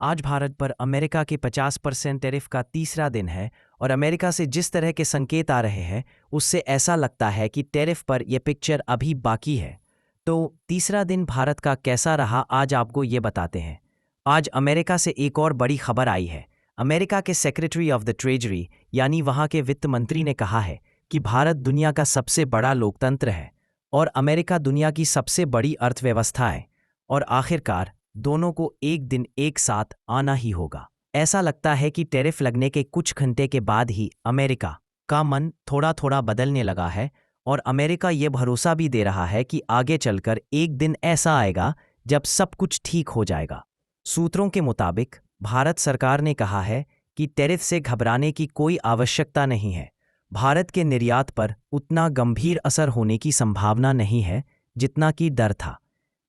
आज भारत पर अमेरिका के 50% टैरिफ का तीसरा दिन है और अमेरिका से जिस तरह के संकेत आ रहे हैं उससे ऐसा लगता है कि टैरिफ पर यह पिक्चर अभी बाकी है। तो तीसरा दिन भारत का कैसा रहा आज आपको ये बताते हैं। आज अमेरिका से एक और बड़ी खबर आई है। अमेरिका के सेक्रेटरी ऑफ द ट्रेजरी यानी वहाँ के वित्त मंत्री ने कहा है कि भारत दुनिया का सबसे बड़ा लोकतंत्र है और अमेरिका दुनिया की सबसे बड़ी अर्थव्यवस्था है और आखिरकार दोनों को एक दिन एक साथ आना ही होगा। ऐसा लगता है कि टैरिफ लगने के कुछ घंटे के बाद ही अमेरिका का मन थोड़ा थोड़ा बदलने लगा है और अमेरिका ये भरोसा भी दे रहा है कि आगे चलकर एक दिन ऐसा आएगा जब सब कुछ ठीक हो जाएगा। सूत्रों के मुताबिक भारत सरकार ने कहा है कि टैरिफ से घबराने की कोई आवश्यकता नहीं है। भारत के निर्यात पर उतना गंभीर असर होने की संभावना नहीं है जितना कि डर था,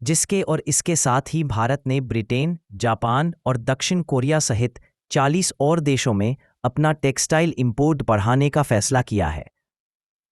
जिसके और इसके साथ ही भारत ने ब्रिटेन, जापान और दक्षिण कोरिया सहित 40 और देशों में अपना टेक्सटाइल इंपोर्ट बढ़ाने का फैसला किया है।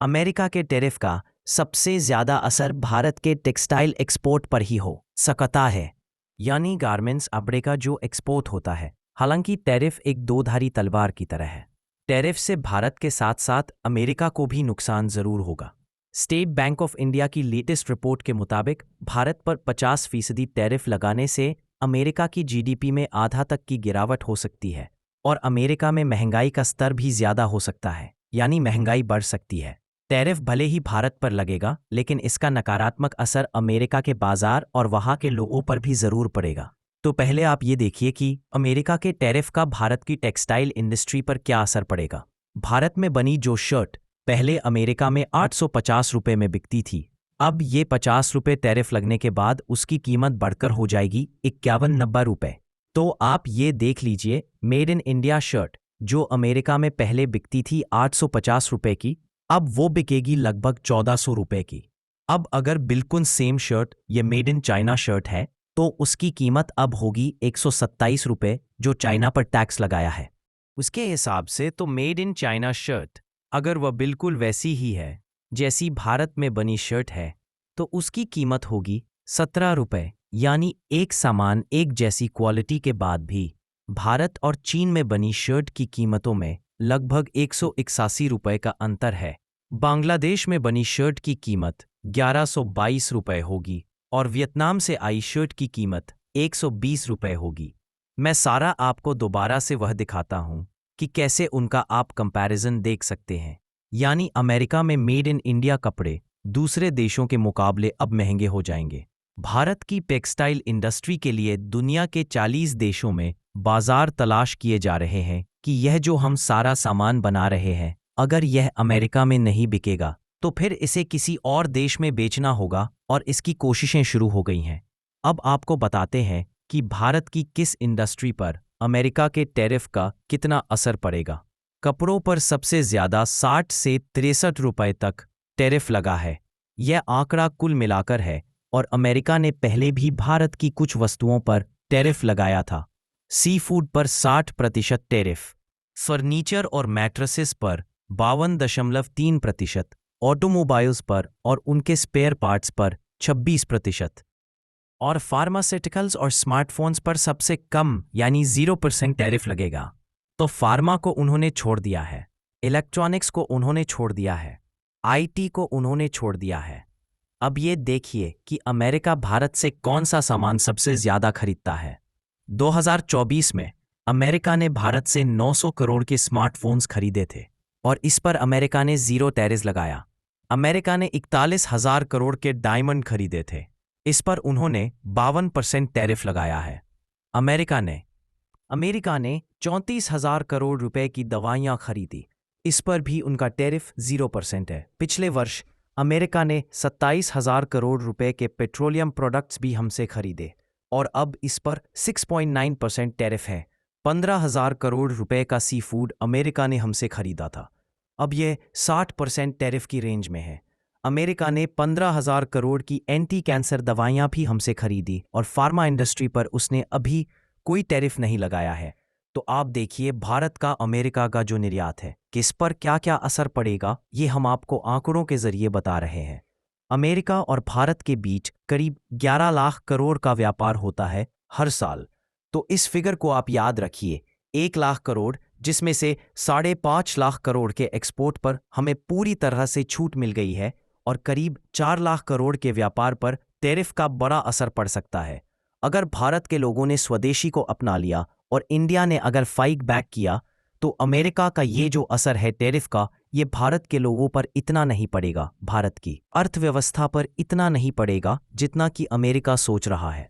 अमेरिका के टैरिफ का सबसे ज्यादा असर भारत के टेक्सटाइल एक्सपोर्ट पर ही हो सकता है, यानी गारमेंट्स कपड़े का जो एक्सपोर्ट होता है। हालांकि टैरिफ एक दोधारी तलवार की तरह है। टैरिफ से भारत के साथ साथ अमेरिका को भी नुकसान जरूर होगा। स्टेट बैंक ऑफ इंडिया की लेटेस्ट रिपोर्ट के मुताबिक भारत पर 50% टैरिफ लगाने से अमेरिका की जीडीपी में आधा तक की गिरावट हो सकती है और अमेरिका में महंगाई का स्तर भी ज्यादा हो सकता है, यानी महंगाई बढ़ सकती है। टैरिफ भले ही भारत पर लगेगा, लेकिन इसका नकारात्मक असर अमेरिका के बाजार और वहां के लोगों पर भी जरूर पड़ेगा। तो पहले आप ये देखिए कि अमेरिका के टैरिफ का भारत की टेक्सटाइल इंडस्ट्री पर क्या असर पड़ेगा। भारत में बनी जो शर्ट पहले अमेरिका में 850 रुपये में बिकती थी, अब ये 50 रुपये टैरिफ लगने के बाद उसकी कीमत बढ़कर हो जाएगी 51-90 रुपये। तो आप ये देख लीजिए, मेड इन इंडिया शर्ट जो अमेरिका में पहले बिकती थी 850 रुपये की, अब वो बिकेगी लगभग 1400 रुपये की। अब अगर बिल्कुल सेम शर्ट ये मेड इन चाइना शर्ट है तो उसकी कीमत अब होगी 127 रुपये, जो चाइना पर टैक्स लगाया है। उसके हिसाब से तो मेड इन चाइना शर्ट अगर वह बिल्कुल वैसी ही है जैसी भारत में बनी शर्ट है तो उसकी कीमत होगी 17 रुपये, यानी एक समान एक जैसी क्वालिटी के बाद भी भारत और चीन में बनी शर्ट की कीमतों में लगभग 181 रुपये का अंतर है। बांग्लादेश में बनी शर्ट की कीमत 1122 रुपये होगी और वियतनाम से आई शर्ट की कीमत 120 रुपये होगी। मैं सारा आपको दोबारा से वह दिखाता हूं कि कैसे उनका आप कंपैरिजन देख सकते हैं। यानी अमेरिका में मेड इन इंडिया कपड़े दूसरे देशों के मुकाबले अब महंगे हो जाएंगे। भारत की टेक्सटाइल इंडस्ट्री के लिए दुनिया के 40 देशों में बाजार तलाश किए जा रहे हैं कि यह जो हम सारा सामान बना रहे हैं, अगर यह अमेरिका में नहीं बिकेगा तो फिर इसे किसी और देश में बेचना होगा और इसकी कोशिशें शुरू हो गई हैं। अब आपको बताते हैं कि भारत की किस इंडस्ट्री पर अमेरिका के टैरिफ का कितना असर पड़ेगा। कपड़ों पर सबसे ज्यादा 60 से 63 रुपये तक टैरिफ लगा है। यह आंकड़ा कुल मिलाकर है और अमेरिका ने पहले भी भारत की कुछ वस्तुओं पर टैरिफ लगाया था। सी फूड पर 60% टैरिफ, फर्नीचर और मैट्रेसेस पर 52.3%, ऑटोमोबाइल्स पर और उनके स्पेयर पार्ट्स पर 26% और फार्मास्यूटिकल्स और स्मार्टफोन्स पर सबसे कम यानी 0% टैरिफ लगेगा। तो फार्मा को उन्होंने छोड़ दिया है, इलेक्ट्रॉनिक्स को उन्होंने छोड़ दिया है, आईटी को उन्होंने छोड़ दिया है। अब ये देखिए कि अमेरिका भारत से कौन सा सामान सबसे ज्यादा खरीदता है। 2024 में अमेरिका ने भारत से 900 करोड़ के स्मार्टफोन्स खरीदे थे और इस पर अमेरिका ने 0 टैरिफ लगाया। अमेरिका ने 41,000 करोड़ के डायमंड खरीदे थे, इस पर उन्होंने 52% टैरिफ लगाया है। अमेरिका ने 34,000 करोड़ रुपए की दवाइयां खरीदी, इस पर भी उनका टैरिफ 0% है। पिछले वर्ष अमेरिका ने 27,000 करोड़ रुपए के पेट्रोलियम प्रोडक्ट्स भी हमसे खरीदे और अब इस पर 6.9% टैरिफ है। 15,000 करोड़ रुपए का सी फूड अमेरिका ने हमसे खरीदा था, अब यह 60% टैरिफ की रेंज में है। अमेरिका ने 15,000 करोड़ की एंटी कैंसर दवाइयां भी हमसे खरीदी और फार्मा इंडस्ट्री पर उसने अभी कोई टैरिफ नहीं लगाया है। तो आप देखिए भारत का अमेरिका का जो निर्यात है, किस पर क्या क्या असर पड़ेगा, ये हम आपको आंकड़ों के जरिए बता रहे हैं। अमेरिका और भारत के बीच करीब 11 लाख करोड़ का व्यापार होता है हर साल। तो इस फिगर को आप याद रखिए, 1 लाख करोड़, जिसमें से 5.5 लाख करोड़ के एक्सपोर्ट पर हमें पूरी तरह से छूट मिल गई है और करीब 4 लाख करोड़ के व्यापार पर टैरिफ का बड़ा असर पड़ सकता है। अगर भारत के लोगों ने स्वदेशी को अपना लिया और इंडिया ने अगर फाइट बैक किया, तो अमेरिका का ये जो असर है टैरिफ का, ये भारत के लोगों पर इतना नहीं पड़ेगा, भारत की अर्थव्यवस्था पर इतना नहीं पड़ेगा जितना कि अमेरिका सोच रहा है।